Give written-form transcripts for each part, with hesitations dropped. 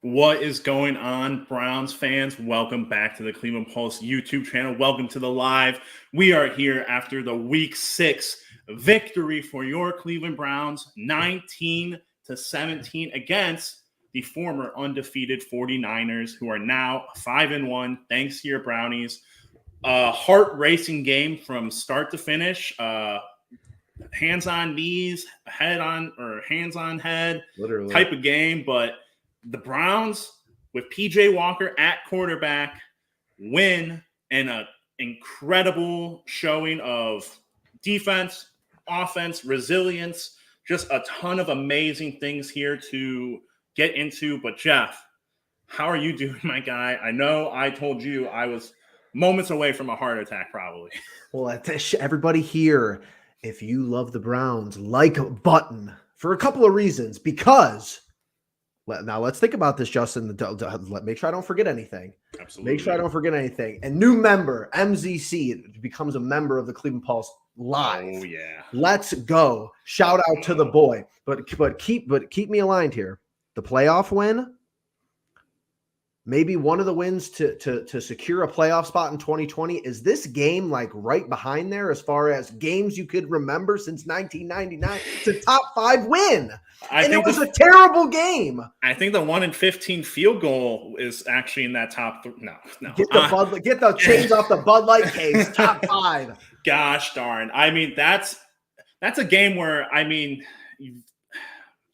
What is going on, Browns fans? Welcome back to the Cleveland Pulse YouTube channel. Welcome to the live. We are here after the Week 6 victory for your Cleveland Browns, 19-17 against the former undefeated 49ers, who are now 5-1, thanks to your Brownies. Heart-racing game from start to finish. Hands on knees, hands on head, Literally type of game, but the Browns with PJ Walker at quarterback win in an incredible showing of defense, offense, resilience, just a ton of amazing things here to get into. But Jeff, how are you doing, my guy? I know I told you I was moments away from a heart attack, probably. Well, everybody here, if you love the Browns, like button for a couple of reasons. Because now let's think about this, Justin. Make sure I don't forget anything. Absolutely. Make sure I don't forget anything. And new member, MZC, becomes a member of the Cleveland Pulse live. Oh yeah. Let's go. Shout out to the boy. But keep me aligned here. The playoff win. Maybe one of the wins to secure a playoff spot in 2020. Is this game like right behind there as far as games you could remember since 1999? It's a top 5 win. And it was a terrible game. I think the 1-15 field goal is actually in that top. No. Get the chains off the Bud Light case. Top 5. Gosh darn. I mean, that's a game where, I mean,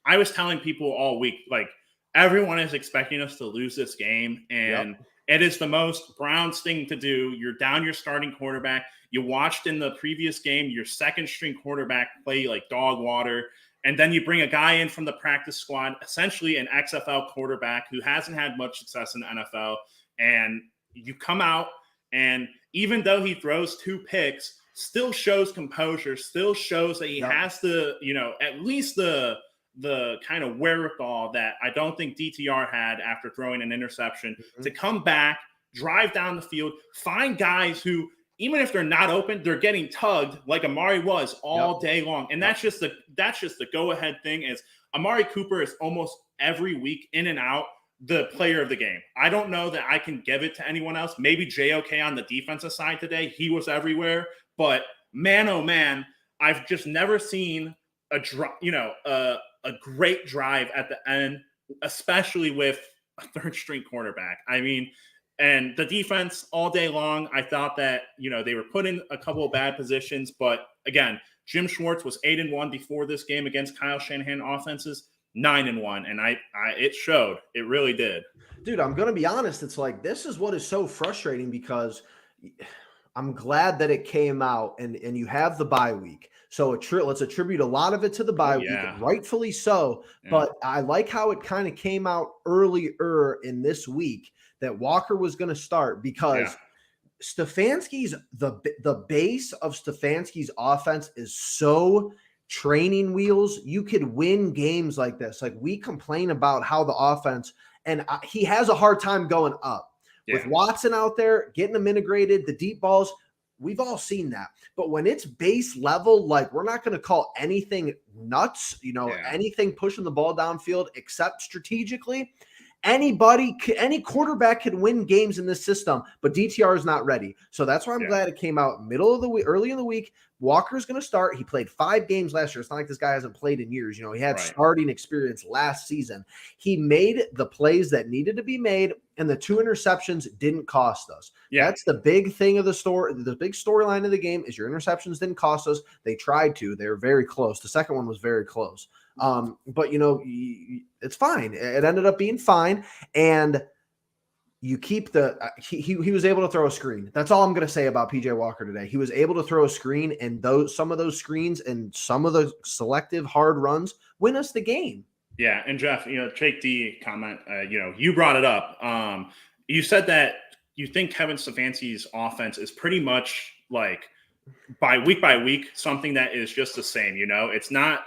I was telling people all week, like, everyone is expecting us to lose this game, and It is the most Browns thing to do. You're down your starting quarterback. You watched in the previous game your second-string quarterback play like dog water, and then you bring a guy in from the practice squad, essentially an XFL quarterback who hasn't had much success in the NFL, and you come out, and even though he throws 2 picks, still shows composure, still shows that he has to, at least the kind of wherewithal that I don't think DTR had after throwing an interception to come back, drive down the field, find guys who, even if they're not open, they're getting tugged like Amari was all day long. And that's just the go-ahead thing is Amari Cooper is almost every week in and out the player of the game. I don't know that I can give it to anyone else. Maybe JOK on the defensive side today. He was everywhere. But man, oh man, I've just never seen a great drive at the end, especially with a third-string quarterback. I mean, and the defense all day long, I thought that, they were put in a couple of bad positions. But again, Jim Schwartz was 8-1 before this game against Kyle Shanahan offenses, 9-1. And it showed. It really did. Dude, I'm going to be honest. It's like, this is what is so frustrating because I'm glad that it came out and you have the bye week. So let's attribute a lot of it to the bye week, rightfully so. Yeah. But I like how it kind of came out earlier in this week that Walker was going to start because Stefanski's the base of Stefanski's offense is so training wheels. You could win games like this. Like, we complain about how the offense, and he has a hard time going up. With Watson out there, getting them integrated, the deep balls, we've all seen that. But when it's base level, like, we're not going to call anything nuts, anything pushing the ball downfield except strategically. Any quarterback can win games in this system, but DTR is not ready. So that's why I'm glad it came out middle of the week, early in the week. Walker's going to start. He played 5 games last year. It's not like this guy hasn't played in years. He had starting experience last season. He made the plays that needed to be made, and the 2 interceptions didn't cost us. That's the big thing of the story. The big storyline of the game is your interceptions didn't cost us. They tried to. They were very close. The second one was very close. But it's fine. It ended up being fine. And you keep he was able to throw a screen. That's all I'm going to say about PJ Walker today. He was able to throw a screen, and some of those screens and some of the selective hard runs win us the game. Yeah. And Jeff, Jake D comment, you brought it up. You said that you think Kevin Stefanski's offense is pretty much like by week, something that is just the same. It's not,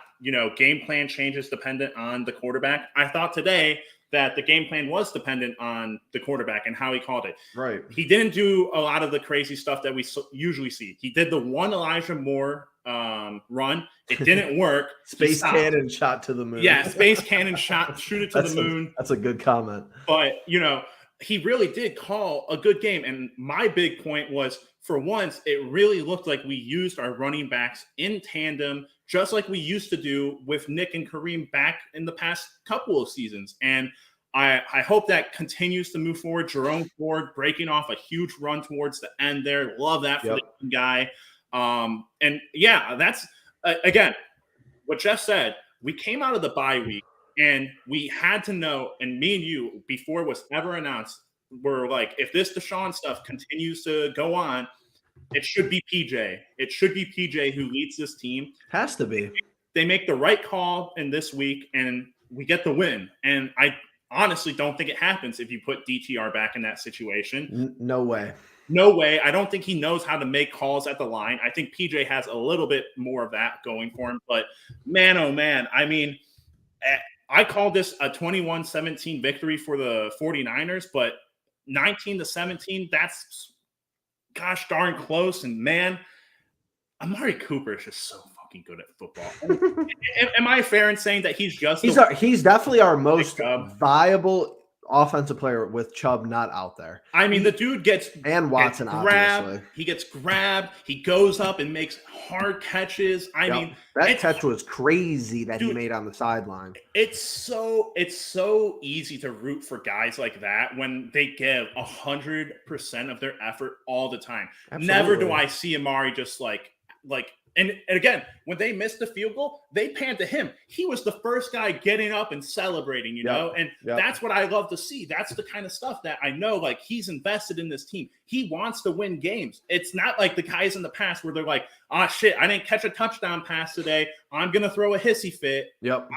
game plan changes dependent on the quarterback. I thought today that the game plan was dependent on the quarterback and how he called it. Right. He didn't do a lot of the crazy stuff that we usually see. He did the one Elijah Moore run. It didn't work. Space cannon shot to the moon. Yeah, space cannon shoot it to the moon. That's a good comment. But, he really did call a good game. And my big point was, for once, it really looked like we used our running backs in tandem, just like we used to do with Nick and Kareem back in the past couple of seasons. And I hope that continues to move forward. Jerome Ford breaking off a huge run towards the end there. Love that for the guy. And yeah, that's again what Jeff said. We came out of the bye week and we had to know, and me and you, before it was ever announced, were like, if this Deshaun stuff continues to go on, it should be PJ. It should be PJ who leads this team. Has to be. They make the right call in this week and we get the win. And I honestly don't think it happens if you put DTR back in that situation. No way. No way. I don't think he knows how to make calls at the line. I think PJ has a little bit more of that going for him. But man, oh man, I mean, I called this a 21-17 victory for the 49ers, but 19-17, that's gosh darn close. And man, Amari Cooper is just so fucking good at football. Am I fair in saying that he's just he's definitely our most viable offensive player with Chubb not out there? I mean, the dude gets Watson grabbed, obviously. He gets grabbed. He goes up and makes hard catches. I mean, that catch was crazy that he made on the sideline. It's so easy to root for guys like that when they give 100% of their effort all the time. Absolutely. Never do I see Amari just like. And again, when they missed the field goal, they panned to him. He was the first guy getting up and celebrating, you know? And that's what I love to see. That's the kind of stuff that I know, like, he's invested in this team. He wants to win games. It's not like the guys in the past where they're like, shit, I didn't catch a touchdown pass today. I'm going to throw a hissy fit. Yep.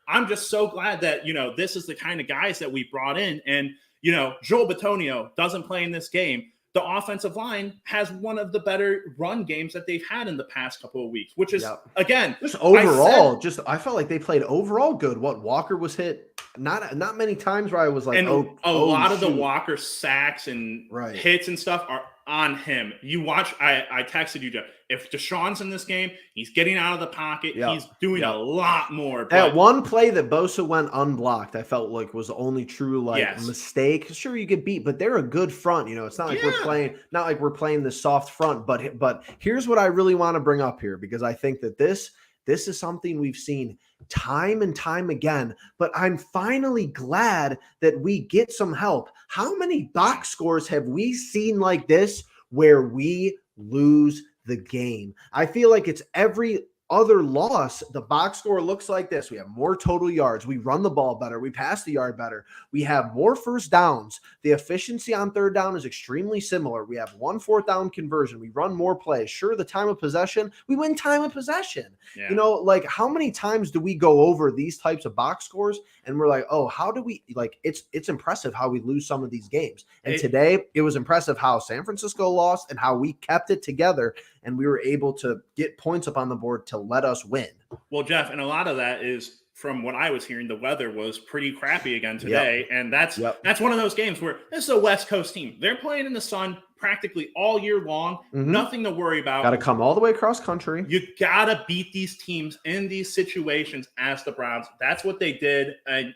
I'm just so glad that, this is the kind of guys that we brought in. And, Joel Bitonio doesn't play in this game. The offensive line has one of the better run games that they've had in the past couple of weeks, which is, again, just overall, I felt like they played overall good. Walker was hit not many times where I was like, and a lot of the Walker sacks and hits and stuff are on him. You watch, I texted you, Jeff. If Deshaun's in this game, he's getting out of the pocket. He's doing a lot more. That one play that Bosa went unblocked, I felt like was the only true mistake. Sure, you get beat, but they're a good front. It's not like we're playing the soft front. But here's what I really want to bring up here, because I think that this is something we've seen time and time again, but I'm finally glad that we get some help. How many box scores have we seen like this where we lose the game? I feel like it's every other loss. The box score looks like this. We have more total yards. We run the ball better. We pass the yard better. We have more first downs. The efficiency on third down is extremely similar. We have 1 4th down conversion. We run more plays. Sure, the time of possession, we win time of possession. Yeah. Like, how many times do we go over these types of box scores and we're like, oh, how do we, like, it's impressive how we lose some of these games. And today it was impressive how San Francisco lost and how we kept it together and we were able to get points up on the board to let us win. Well, Jeff, and a lot of that is, from what I was hearing, the weather was pretty crappy again today. And that's one of those games where this is a West Coast team. They're playing in the sun practically all year long. Nothing to worry about. Got to come all the way across country. You got to beat these teams in these situations as the Browns. That's what they did. And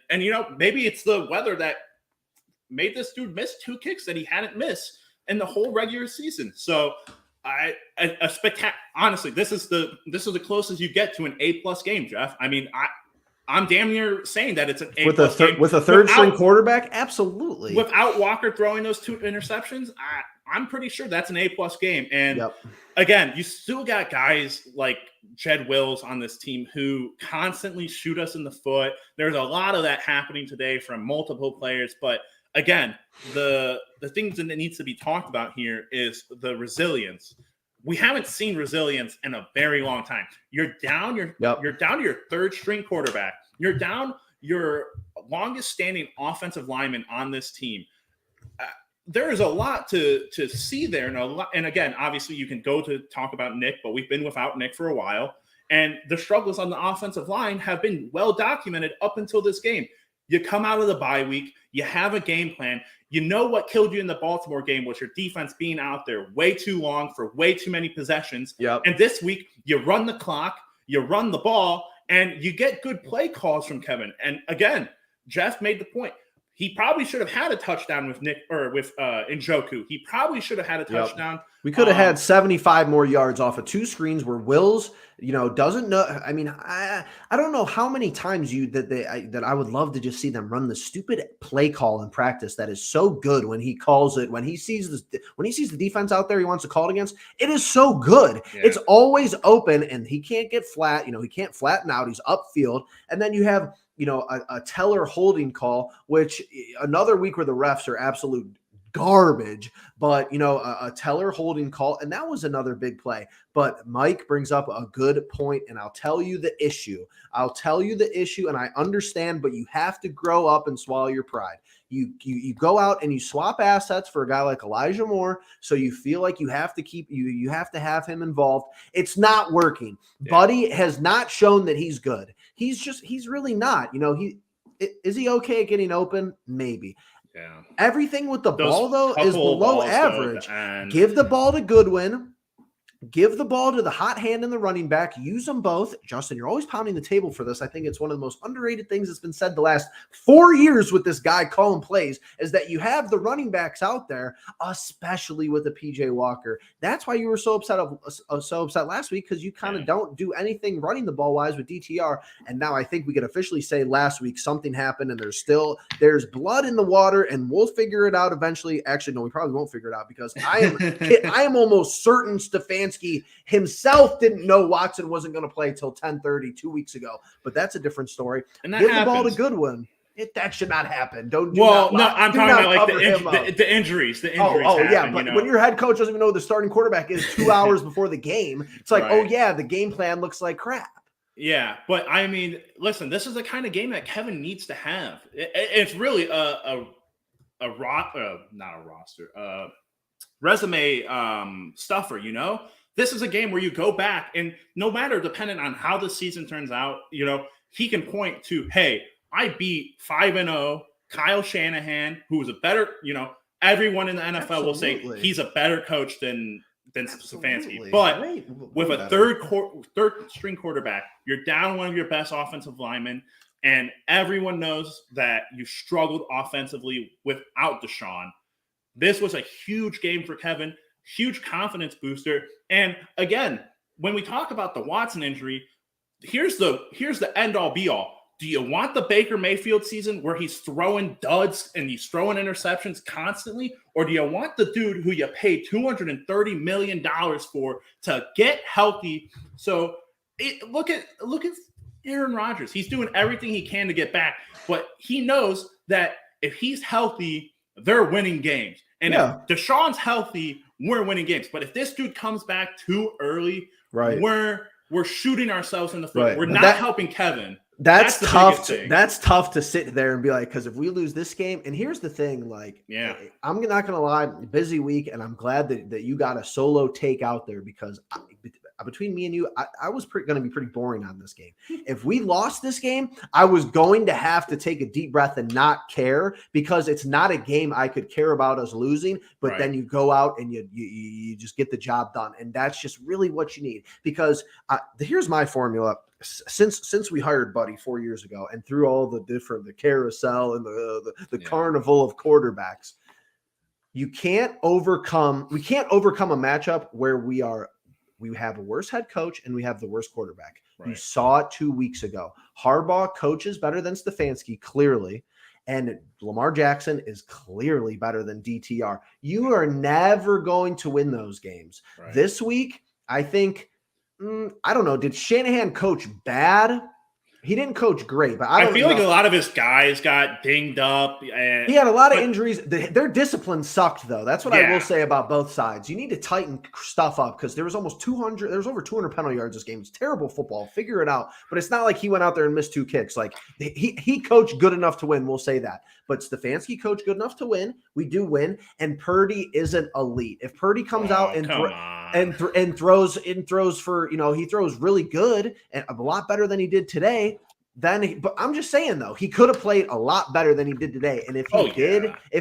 maybe it's the weather that made this dude miss 2 kicks that he hadn't missed in the whole regular season. So honestly, this is the closest you get to an A+ game, Jeff. I mean, I'm damn near saying that it's an A+ game. With a third string quarterback, absolutely. Without Walker throwing those 2 interceptions, I'm pretty sure that's an A+ game. And again, you still got guys like Jed Wills on this team who constantly shoot us in the foot. There's a lot of that happening today from multiple players, but again, the things that needs to be talked about here is the resilience. We haven't seen resilience in a very long time. You're down your 3rd string quarterback. You're down your longest standing offensive lineman on this team. There is a lot to see there, and again, obviously you can go to talk about Nick, but we've been without Nick for a while, and the struggles on the offensive line have been well documented up until this game. You come out of the bye week, you have a game plan. You know what killed you in the Baltimore game was your defense being out there way too long for way too many possessions. Yep. And this week, you run the clock, you run the ball, and you get good play calls from Kevin. And again, Jeff made the point. He probably should have had a touchdown with Njoku. He probably should have had a touchdown. Yep. We could have had 75 more yards off of 2 screens where Wills, doesn't know. I mean, I don't know how many times that I would love to just see them run the stupid play call in practice that is so good when he calls it, when he sees the defense out there he wants to call it against. It is so good. Yeah. It's always open and he can't get flat. He can't flatten out. He's upfield. And then you have a teller holding call, which another week where the refs are absolute garbage, but a teller holding call, and that was another big play. But Mike brings up a good point, and I'll tell you the issue, and I understand, but you have to grow up and swallow your pride. You go out and you swap assets for a guy like Elijah Moore, so you feel like you have to you have to have him involved. It's not working. Yeah. Buddy has not shown that he's good. He's really not. Is he okay at getting open? Maybe. Yeah. Everything with the ball, though, is below average. Give the ball to Goodwin. Give the ball to the hot hand and the running back. Use them both. Justin, you're always pounding the table for this. I think it's one of the most underrated things that's been said the last 4 years with this guy calling plays is that you have the running backs out there, especially with the PJ Walker. That's why you were so upset last week, because you kind of don't do anything running the ball wise with DTR. And now I think we could officially say last week something happened and there's blood in the water, and we'll figure it out eventually. Actually, no, we probably won't figure it out, because I am almost certain Stefanski himself didn't know Watson wasn't going to play till 10:30 2 weeks ago, but that's a different story. And that Give happens. the ball to Goodwin. I'm talking about like the injuries. The injuries. Yeah, but when your head coach doesn't even know who the starting quarterback is 2 hours before the game, it's like, oh yeah, the game plan looks like crap. Yeah, but I mean, listen, this is the kind of game that Kevin needs to have. It's really resume stuffer. This is a game where you go back, and no matter, depending on how the season turns out, he can point to, hey, I beat 5-0 Kyle Shanahan, who was a better, everyone in the NFL will say he's a better coach than Stefanski. But with a third string quarterback, you're down one of your best offensive linemen, and everyone knows that you struggled offensively without Deshaun. This was a huge game for Kevin, huge confidence booster. And again, when we talk about the Watson injury, here's the end all be all. Do you want the Baker Mayfield season where he's throwing duds and he's throwing interceptions constantly? Or do you want the dude who you paid $230 million for to get healthy? So look at Aaron Rodgers. He's doing everything he can to get back, but he knows that if he's healthy, they're winning games. And if Deshaun's healthy, we're winning games. But if this dude comes back too early, we're shooting ourselves in the foot. We're not helping Kevin. That's tough. That's tough to sit there and be like, because if we lose this game, and here's the thing, I'm not going to lie, busy week, and I'm glad that you got a solo take out there, because between me and you, I was going to be pretty boring on this game. If we lost this game, I was going to have to take a deep breath and not care, because it's not a game I could care about us losing, but then you go out and you just get the job done. And that's just really what you need, because here's my formula. Since we hired Buddy 4 years ago, and through all the carousel and the carnival of quarterbacks, we can't overcome a matchup where we have a worse head coach and we have the worst quarterback. You saw it 2 weeks ago. Harbaugh coaches better than Stefanski, clearly, and Lamar Jackson is clearly better than DTR. You are never going to win those games. This week, I think, I don't know. Did Shanahan coach bad? He didn't coach great, but I feel like a lot of his guys got dinged up. He had a lot of injuries. Their discipline sucked, though. That's what I will say about both sides. You need to tighten stuff up, because there was over 200 penalty yards this game. It's terrible football. Figure it out. But it's not like he went out there and missed 2 kicks. Like he coached good enough to win. We'll say that. But Stefanski coached good enough to win. We do win. And Purdy isn't elite. If Purdy comes out and throws for, he throws really good and a lot better than he did today, but I'm just saying though, he could have played a lot better than he did today. And if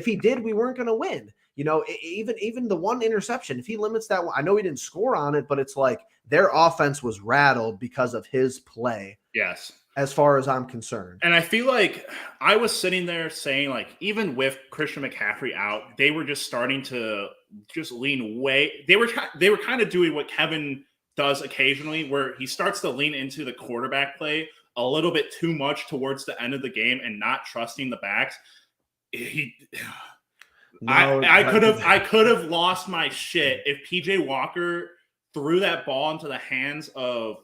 he did, we weren't going to win. You know, even the one interception, if he limits that one, I know he didn't score on it, but it's like their offense was rattled because of his play. Yes. As far as I'm concerned. And I feel like I was sitting there saying, like, even with Christian McCaffrey out, they were just starting to just lean way. They were kind of doing what Kevin does occasionally, where he starts to lean into the quarterback play a little bit too much towards the end of the game and not trusting the backs. I could have lost my shit if PJ Walker threw that ball into the hands of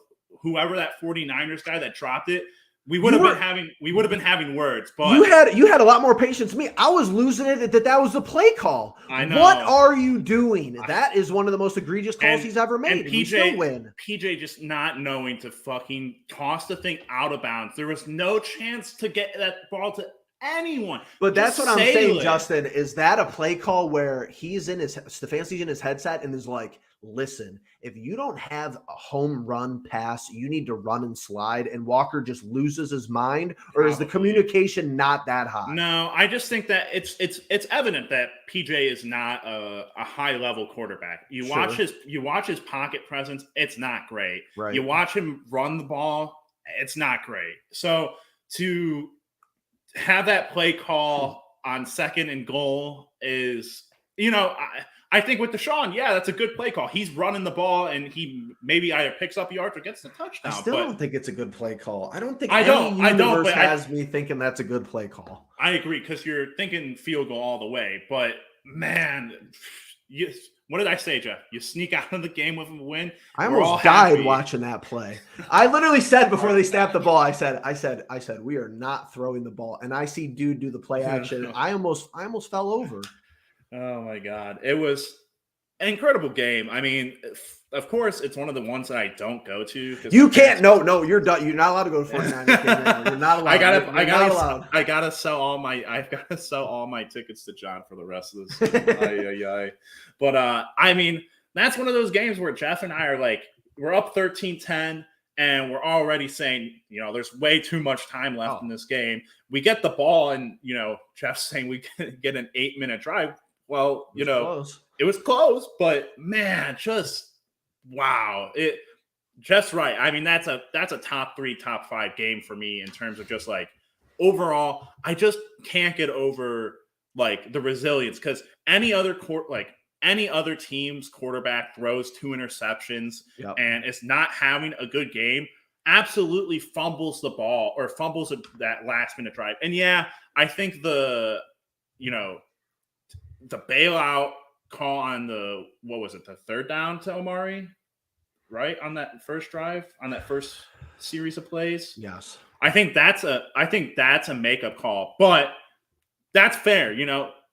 whoever that 49ers guy that dropped it. We would have been having words, but you had a lot more patience than me. I was losing it that was the play call. I know. What are you doing? That is one of the most egregious calls he's ever made. And PJ just not knowing to fucking toss the thing out of bounds. There was no chance to get that ball to anyone. But that's what I'm saying, Justin. Is that a play call where Stefanski's in his headset and is like, listen, if you don't have a home run pass, you need to run and slide, and Walker just loses his mind, or is the communication not that high? No, I just think that it's evident that PJ is not a high level quarterback. You watch his pocket presence, it's not great. Right. You watch him run the ball, it's not great. So to have that play call on 2nd and goal is, I think with Deshaun, that's a good play call. He's running the ball, and he maybe either picks up yards or gets the touchdown. I still don't think it's a good play call. I don't think me thinking that's a good play call. I agree, because you're thinking field goal all the way. But, man, what did I say, Jeff? You sneak out of the game with a win? I almost died watching that play. I literally said before they snapped the ball, I said, we are not throwing the ball. And I see dude do the play action. I almost fell over. Oh my God. It was an incredible game. I mean, of course, it's one of the ones that I don't go to. You can't. No, you're done. You're not allowed to go to 49ers. You're not allowed. I gotta sell all my tickets to John for the rest of this. But I mean, that's one of those games where Jeff and I are like, we're up 13-10. And we're already saying, there's way too much time left in this game. We get the ball, and, Jeff's saying we get an 8-minute drive. Well, it was close, but man, just wow. Jeff's right. I mean, that's a top 3, top 5 game for me in terms of just like overall. I just can't get over like the resilience, because any other team's quarterback throws 2 interceptions and is not having a good game, absolutely fumbles the ball or fumbles that last minute drive. And I think the bailout call on the 3rd down to Omari, right? On that first drive, on that first series of plays. Yes. I think that's a makeup call, but that's fair.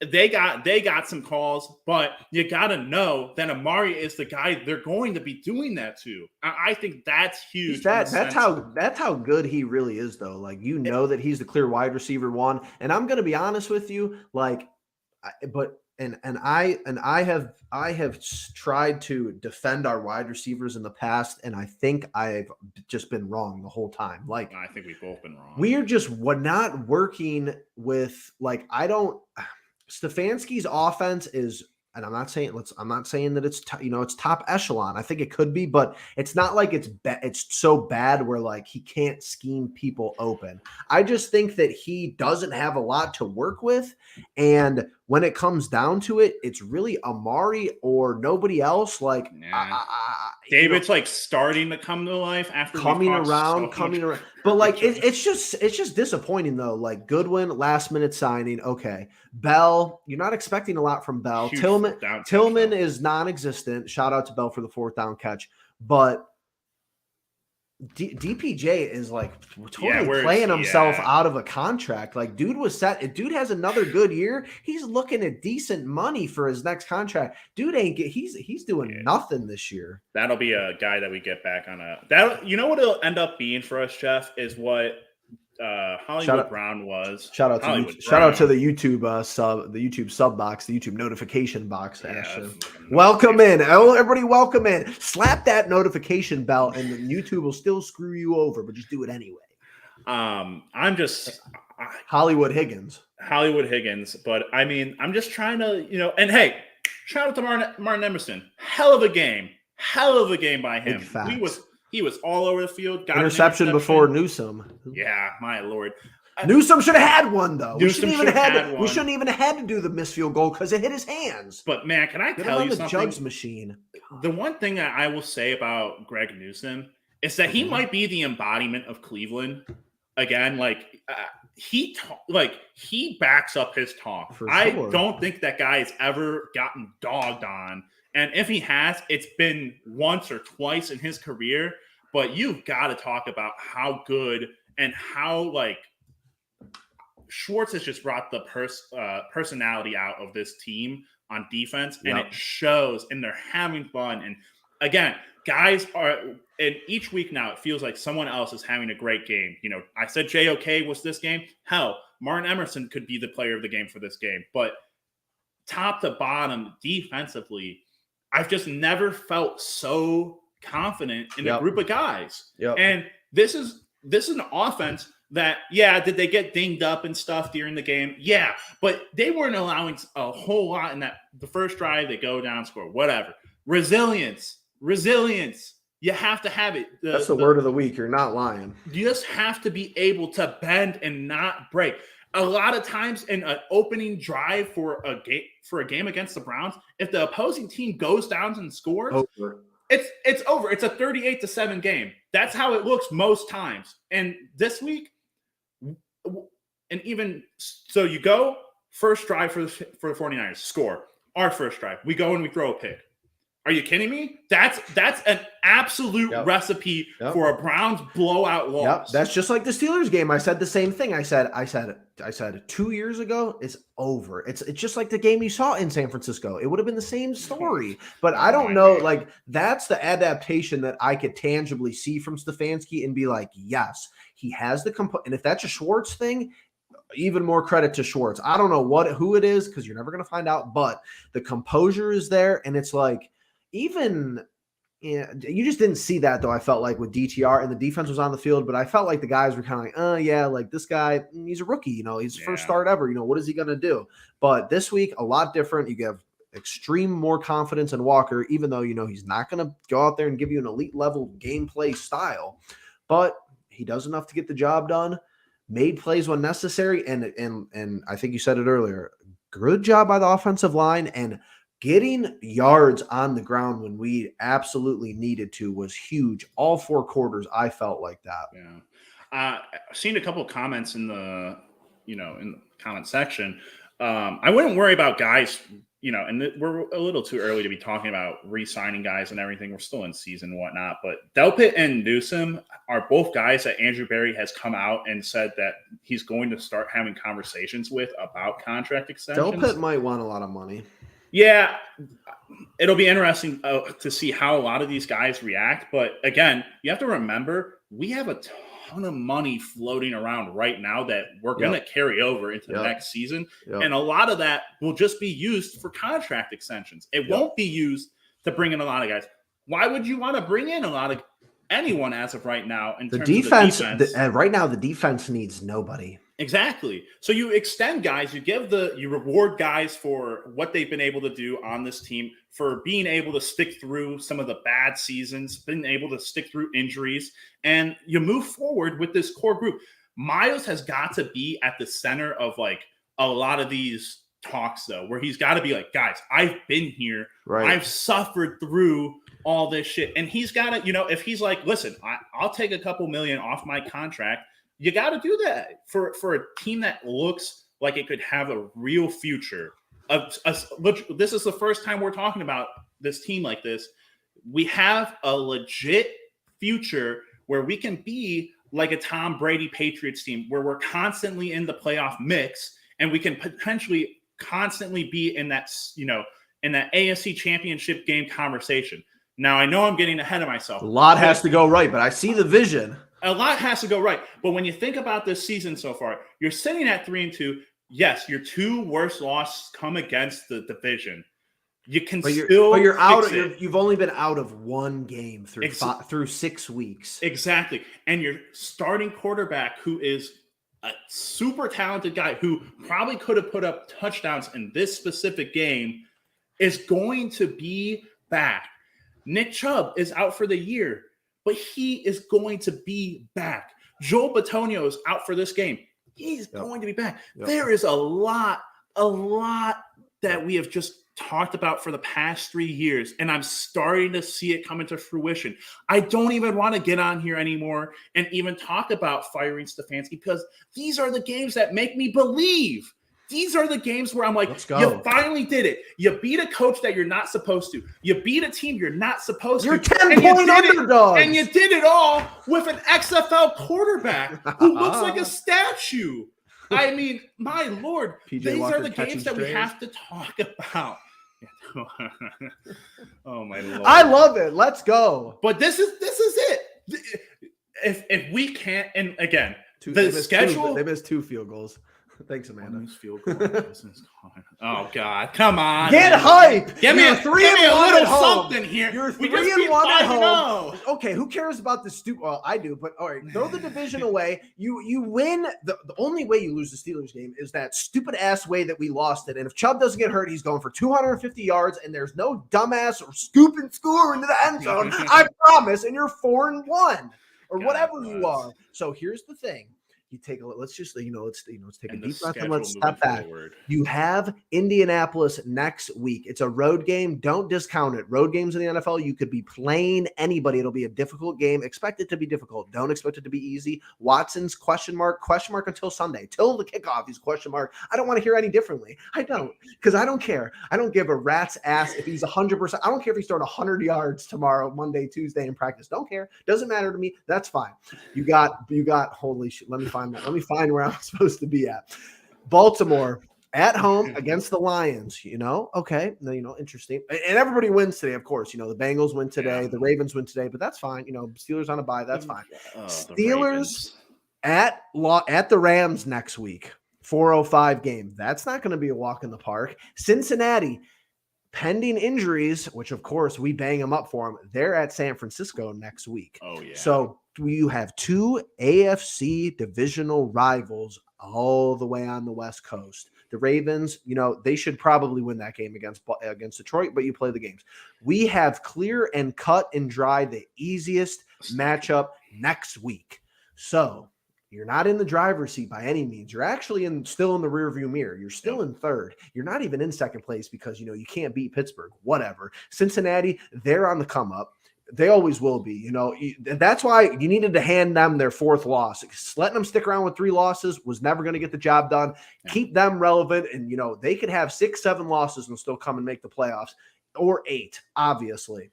They got some calls, but you got to know that Amari is the guy they're going to be doing that to. I think that's huge. That's how good he really is, though. Like, that he's the clear wide receiver 1. And I'm going to be honest with you, like, I have tried to defend our wide receivers in the past, and I think I've just been wrong the whole time. Like, I think we've both been wrong. We're not working with, like, Stefanski's offense is, and I'm not saying that it's it's top echelon. I think it could be, but it's not like it's so bad where like he can't scheme people open. I just think that he doesn't have a lot to work with, and when it comes down to it, it's really Amari or nobody else. Like, David's like starting to come to life after coming around. But like, it's just disappointing though. Like, Goodwin, last minute signing. Okay, Bell, you're not expecting a lot from Bell. Tillman is non-existent. Shout out to Bell for the 4th down catch, but DPJ is like totally playing himself out of a contract. Like, dude was set. If dude has another good year, he's looking at decent money for his next contract. Dude he's doing nothing this year. That'll be a guy that we get back on what it'll end up being for us, Jeff, is what Hollywood Brown was. Shout out to the YouTube sub box, the YouTube notification box. Welcome in. Everybody welcome in. Slap that notification bell and YouTube will still screw you over, but just do it anyway. I'm just Hollywood Higgins. But I mean, I'm just trying to, and hey, shout out to Martin Emerson. Hell of a game by him. He was all over the field. Got interception before Newsome. Yeah, my Lord. Newsome should have had one though. We shouldn't even have had to do the missed field goal because it hit his hands. But man, can I tell you something? The Jugs machine. The one thing that I will say about Greg Newsome is that he might be the embodiment of Cleveland. Again, he backs up his talk. For I sure. don't think that guy has ever gotten dogged on. And if he has, it's been once or twice in his career. But you've got to talk about how good and how Schwartz has just brought the personality out of this team on defense, and it shows, and they're having fun. And again, guys are, and each week now, it feels like someone else is having a great game. I said JOK was this game. Hell, Martin Emerson could be the player of the game for this game. But top to bottom, defensively, I've just never felt so confident in a group of guys. And this is an offense that, did they get dinged up and stuff during the game? Yeah, but they weren't allowing a whole lot in the first drive. They go down, score, whatever. Resilience. You have to have it. That's the word of the week. You're not lying. You just have to be able to bend and not break. A lot of times in an opening drive for a game against the Browns, if the opposing team goes down and scores, it's over. It's a 38-7 game. That's how it looks most times. And this week, and even so, you go first drive for the 49ers, score. Our first drive, we go and we throw a pick. Are you kidding me? That's an absolute recipe for a Browns blowout loss. That's just like the Steelers game. I said the same thing. I said 2 years ago, it's over. It's just like the game you saw in San Francisco. It would have been the same story. But I don't know. That's the adaptation that I could tangibly see from Stefanski and be like, yes, he has the and if that's a Schwartz thing, even more credit to Schwartz. I don't know who it is because you're never going to find out. But the composure is there, and it's like. You just didn't see that though. I felt like with DTR and the defense was on the field, but I felt like the guys were kind of like, this guy, he's a rookie, he's his first start ever. What is he going to do? But this week, a lot different. You give extreme more confidence in Walker, even though, he's not going to go out there and give you an elite level gameplay style, but he does enough to get the job done, made plays when necessary. And I think you said it earlier, good job by the offensive line, and getting yards on the ground when we absolutely needed to was huge. All 4 quarters, I felt like that. Yeah. I've seen a couple of comments in the comment section. I wouldn't worry about guys, and we're a little too early to be talking about re-signing guys and everything. We're still in season and whatnot. But Delpit and Newsome are both guys that Andrew Berry has come out and said that he's going to start having conversations with about contract extensions. Delpit might want a lot of money. Yeah, it'll be interesting to see how a lot of these guys react. But again, you have to remember, we have a ton of money floating around right now that we're going to carry over into the next season. And a lot of that will just be used for contract extensions. It won't be used to bring in a lot of guys. Why would you want to bring in a lot of anyone as of right now? In terms of the defense, right now, the defense needs nobody. Exactly. So you extend guys, you reward guys for what they've been able to do on this team, for being able to stick through some of the bad seasons, being able to stick through injuries, and you move forward with this core group. Miles has got to be at the center of a lot of these talks though, where he's got to be like, guys, I've been here. Right. I've suffered through all this shit. And he's got to, if he's like, listen, I'll take a couple million off my contract. You got to do that for a team that looks like it could have a real future. This is the first time we're talking about this team like this. We have a legit future where we can be like a Tom Brady Patriots team, where we're constantly in the playoff mix, and we can potentially constantly be in that, in that AFC Championship game conversation. Now, I know I'm getting ahead of myself. A lot has to go right, but I see the vision. A lot has to go right. But when you think about this season so far, you're sitting at 3-2. Yes, your 2 worst losses come against the division. You can but still you're out. fix it. You've only been out of one game through 6 weeks. Exactly. And your starting quarterback, who is a super talented guy who probably could have put up touchdowns in this specific game, is going to be back. Nick Chubb is out for the year, but he is going to be back. Joel Bitonio is out for this game. He's going to be back. There is a lot that we have just talked about for the past 3 years, and I'm starting to see it come into fruition. I don't even want to get on here anymore and even talk about firing Stefanski, because these are the games that make me believe. These are the games where I'm like, you finally did it. You beat a coach that you're not supposed to. You beat a team you're not supposed to. You're 10-point underdog. And you did it all with an XFL quarterback who looks like a statue. I mean, my Lord, PJ these Walker are the games that we have to talk about. Oh my Lord. I love it. Let's go. But this is it. If we can't, and again, the schedule. They missed 2 field goals. Thanks, Amanda. Field goal. Oh God, come on! Get hype. Give me a little something here. You're 3-1 at home. Okay, who cares about the stupid? Well, I do, but all right, throw the division away. You win. The only way you lose the Steelers game is that stupid ass way that we lost it. And if Chubb doesn't get hurt, he's going for 250 yards, and there's no dumbass or scoop and score into the end zone. I promise. And you're 4-1 or whatever you are. So here's the thing. You take a look. Let's just, let's take a deep breath and let's step back. You have Indianapolis next week. It's a road game. Don't discount it. Road games in the NFL, you could be playing anybody. It'll be a difficult game. Expect it to be difficult. Don't expect it to be easy. Watson's question mark until Sunday. Till the kickoff, he's question mark. I don't want to hear any differently. I don't, because I don't care. I don't give a rat's ass if he's 100%. I don't care if he's throwing 100 yards tomorrow, Monday, Tuesday in practice. Don't care. Doesn't matter to me. That's fine. You got, holy shit. Let me find where I'm supposed to be at. Baltimore at home against the Lions, okay. Interesting. And everybody wins today, of course. The Bengals win today, the Ravens win today, but that's fine. Steelers on a bye, that's fine. Steelers at the Rams next week, 4:05 game. That's not going to be a walk in the park. Cincinnati, pending injuries, which of course we bang them up for them, they're at San Francisco next week. Oh yeah. So you have 2 AFC divisional rivals all the way on the West Coast. The Ravens, they should probably win that game against Detroit, but you play the games. We have clear and cut and dry the easiest matchup next week. So you're not in the driver's seat by any means. You're actually still in the rearview mirror. You're still in third. You're not even in second place because, you can't beat Pittsburgh, whatever. Cincinnati, they're on the come up. They always will be, that's why you needed to hand them their 4th loss. Letting them stick around with 3 losses was never going to get the job done. Yeah. Keep them relevant. And, they could have 6, 7 losses and still come and make the playoffs, or 8, obviously.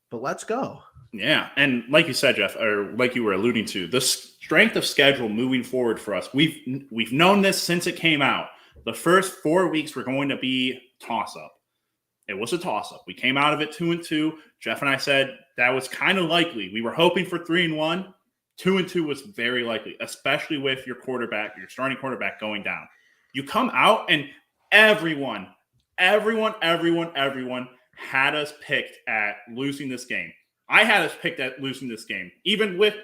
But let's go. Yeah. And like you said, Jeff, or like you were alluding to, the strength of schedule moving forward for us, we've known this since it came out. The first 4 weeks were going to be toss-up. It was a toss-up. We came out of it 2-2. Jeff and I said that was kind of likely. We were hoping for 3-1. 2-2 was very likely, especially with your starting quarterback going down. You come out and everyone had us picked at losing this game. I had us picked at losing this game. Even with,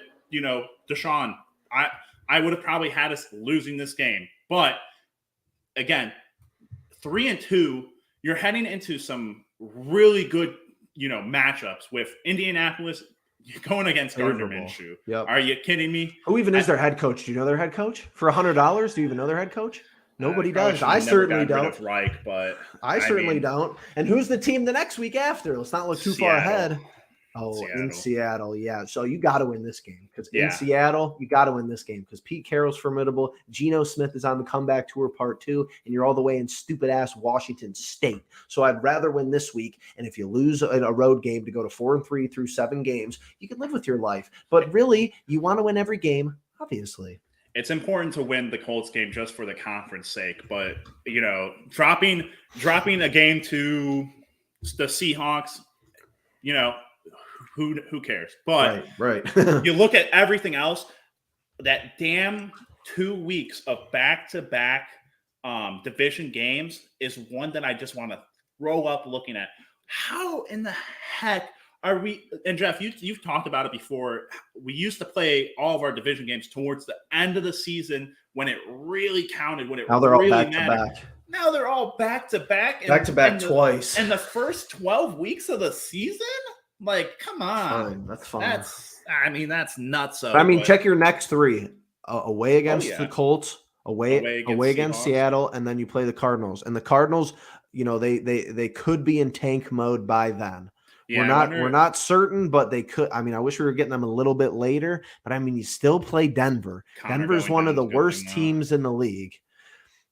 Deshaun, I would have probably had us losing this game. But again, 3-2, you're heading into some really good, matchups with Indianapolis. You're going against Gardner Minshew. Yep. Are you kidding me? Who even is their head coach? Do you know their head coach? For $100, do you even know their head coach? Nobody does. I certainly don't. Reich, but I certainly don't. And who's the team the next week after? Let's not look too far ahead. Oh, in Seattle, yeah. So you got to win this game because in Seattle, you got to win this game because Pete Carroll's formidable. Geno Smith is on the comeback tour part 2, and you're all the way in stupid-ass Washington State. So I'd rather win this week, and if you lose a road game to go to 4-3 through 7 games, you can live with your life. But really, you want to win every game, obviously. It's important to win the Colts game just for the conference sake, but, dropping a game to the Seahawks, who cares? But right. You look at everything else, that damn 2 weeks of back-to-back division games is one that I just want to grow up looking at. How in the heck are we? And Jeff, you've talked about it before. We used to play all of our division games towards the end of the season when it really counted, when it now they're really all back mattered. to back. Now they're all back to back. Back to back twice. And the first 12 weeks of the season? Like, come on. That's fine. That's nuts. I mean, check your next 3. Away against the Colts, away against Seattle, and then you play the Cardinals. And the Cardinals, they could be in tank mode by then. Yeah, we're not certain, but they could. I mean, I wish we were getting them a little bit later, but I mean, you still play Denver. Denver's one of the worst teams in the league.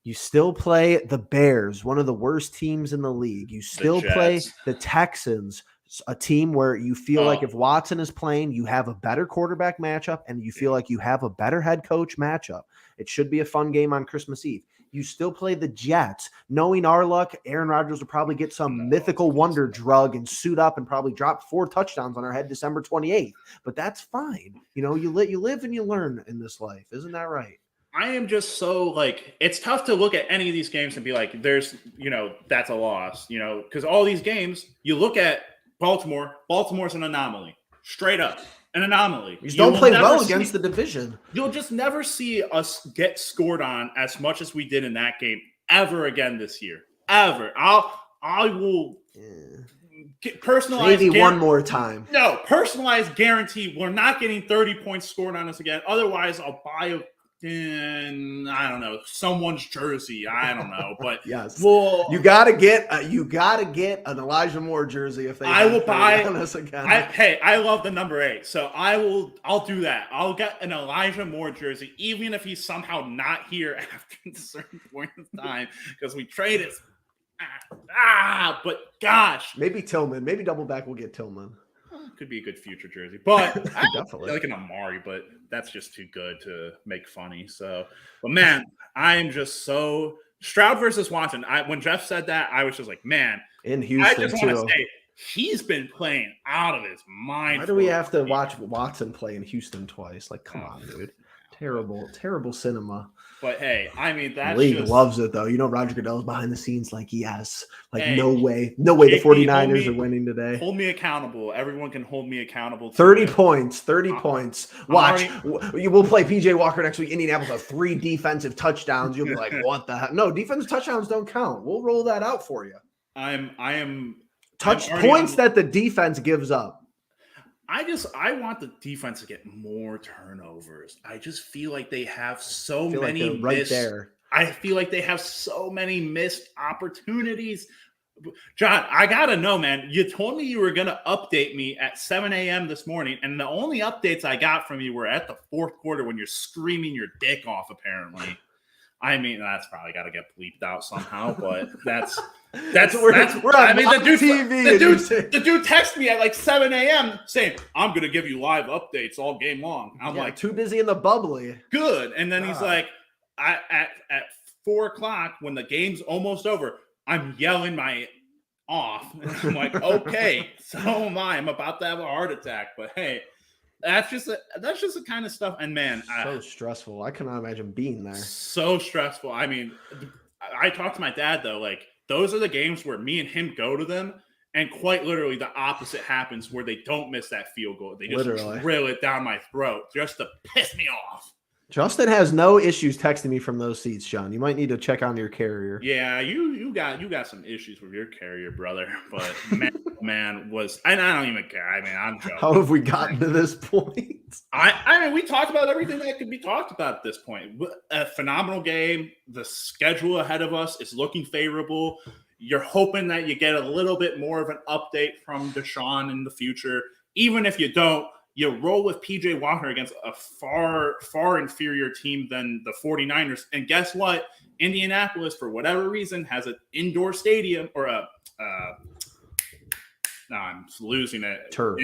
You still play the Bears, one of the worst teams in the league. You still play the Texans, a team where you feel like if Watson is playing, you have a better quarterback matchup and you feel like you have a better head coach matchup. It should be a fun game on Christmas Eve. You still play the Jets. Knowing our luck, Aaron Rodgers will probably get some mythical wonder drug and suit up and probably drop 4 touchdowns on our head December 28th. But that's fine. You live and you learn in this life. Isn't that right? I am just so it's tough to look at any of these games and be like, there's, that's a loss, because all these games, you look at Baltimore's an anomaly, straight up an anomaly. You don't play well against the division. You'll just never see us get scored on as much as we did in that game ever again this year. Ever. I will get personalized. Maybe one more time. No, personalized guarantee. We're not getting 30 points scored on us again. Otherwise, I'll buy I don't know, someone's jersey. I don't know, but yes, well, you gotta get an Elijah Moore jersey if they. I will buy us again. I love the number 8, so I'll do that. I'll get an Elijah Moore jersey, even if he's somehow not here after a certain point in time because we traded. But gosh, maybe Tillman, maybe double back. We'll get Tillman. Could be a good future jersey, but definitely like an Amari, but that's just too good to make funny. So, but man, I am just so Stroud versus Watson. When Jeff said that, I was just like, man, in Houston, I just want to say he's been playing out of his mind. Why do we have to watch Watson play in Houston twice? Like, come on, dude. Terrible cinema. But hey, I mean that league loves it though. Roger Goodell's behind the scenes, like yes, no way the 49ers are winning today. Hold me accountable. Everyone can hold me accountable. 30 points. Watch, we'll play PJ Walker next week. Indianapolis have 3 defensive touchdowns. You'll be like, what the heck? No, defensive touchdowns don't count. We'll roll that out for you. I am points that the defense gives up. I want the defense to get more turnovers. I just feel like they have so many missed. I feel like they have so many missed opportunities. John, I gotta know, man. You told me you were gonna update me at 7 a.m. this morning, and the only updates I got from you were at the 4th quarter when you're screaming your dick off, apparently. I mean, that's probably got to get bleeped out somehow, but that's we're on TV. The dude texted me at 7 a.m. saying, I'm going to give you live updates all game long. I'm like, too busy in the bubbly. Good. And then he's like, at 4 o'clock when the game's almost over, I'm yelling my off. And I'm like, okay, so am I. I'm about to have a heart attack, but hey. That's just the kind of stuff. And man, so stressful. I cannot imagine being there. So stressful. I mean, I talked to my dad though. Those are the games where me and him go to them, and quite literally the opposite happens where they don't miss that field goal. They just drill it down my throat just to piss me off. Justin has no issues texting me from those seats, John. You might need to check on your carrier. Yeah, you got some issues with your carrier, brother. But man was, and I don't even care. I mean, I'm joking. How have we gotten to this point? I mean, we talked about everything that could be talked about at this point. A phenomenal game. The schedule ahead of us is looking favorable. You're hoping that you get a little bit more of an update from Deshaun in the future. Even if you don't, you roll with PJ Walker against a far, far inferior team than the 49ers. And guess what? Indianapolis, for whatever reason, has an indoor stadium or no, I'm losing it. Turf.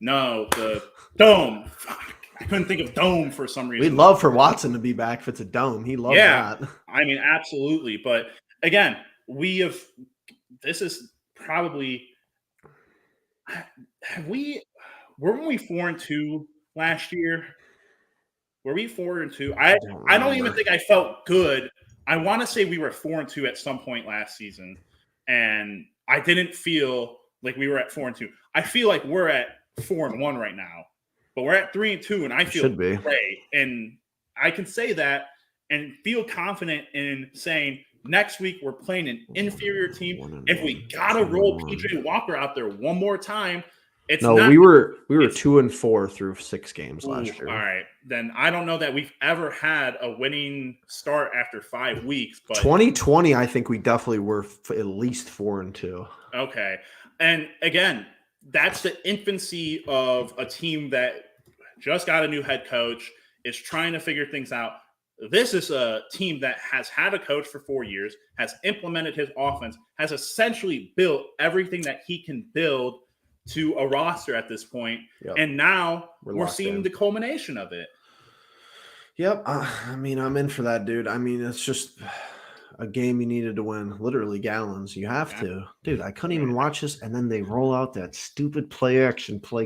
No, the dome. Fuck. I couldn't think of dome for some reason. We'd love for Watson to be back if it's a dome. He loves that. I mean, absolutely. But again, this is probably, weren't we 4-2 last year? Were we 4-2? I don't even think I felt good. I want to say we were 4-2 at some point last season, and I didn't feel like we were at 4-2. I feel like we're at 4-1 right now, but we're at 3-2, and I feel great. And I can say that and feel confident in saying next week we're playing an inferior team. If we gotta roll PJ Walker out there one more time, we were 2-4 through 6 games last year. All right, then I don't know that we've ever had a winning start after 5 weeks. But 2020, I think we definitely were at least 4-2. Okay, and again, that's the infancy of a team that just got a new head coach, is trying to figure things out. This is a team that has had a coach for 4 years, has implemented his offense, has essentially built everything that he can build to a roster at this point. Yep. And now we're seeing the culmination of it. Yep. I mean, I'm in for that, dude. I mean, it's just a game you needed to win. Literally gallons. You have to. Dude, I couldn't even watch this. And then they roll out that stupid play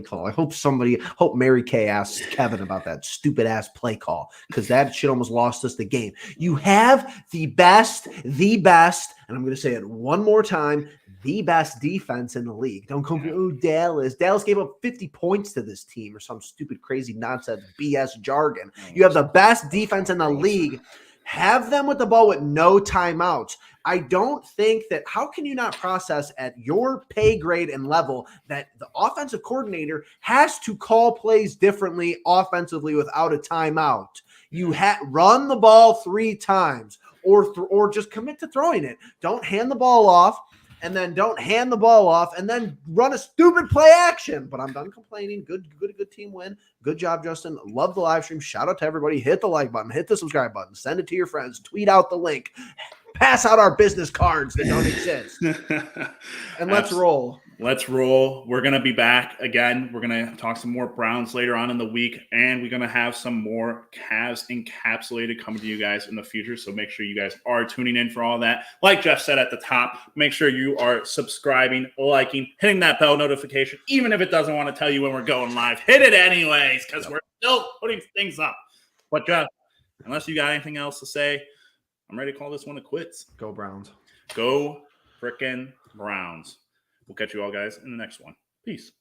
call. I hope Mary Kay asks Kevin about that stupid ass play call, because that shit almost lost us the game. You have the best, and I'm going to say it one more time, the best defense in the league. Don't come Dallas. Dallas gave up 50 points to this team or some stupid, crazy nonsense BS jargon. You have the best defense in the league. Have them with the ball with no timeouts. I don't think that, how can you not process at your pay grade and level that the offensive coordinator has to call plays differently offensively without a timeout? You run the ball 3 times or just commit to throwing it. Don't hand the ball off. And then don't hand the ball off and then run a stupid play action. But I'm done complaining. Good team win. Good job, Justin. Love the live stream. Shout out to everybody. Hit the like button. Hit the subscribe button. Send it to your friends. Tweet out the link. Pass out our business cards that don't exist. And let's roll. Let's roll. We're going to be back again. We're going to talk some more Browns later on in the week, and we're going to have some more Cavs encapsulated coming to you guys in the future. So make sure you guys are tuning in for all that. Like Jeff said at the top, make sure you are subscribing, liking, hitting that bell notification. Even if it doesn't want to tell you when we're going live, hit it anyways, because we're still putting things up. But Jeff, unless you got anything else to say, I'm ready to call this one a quits. Go Browns. Go frickin' Browns. We'll catch you all guys in the next one. Peace.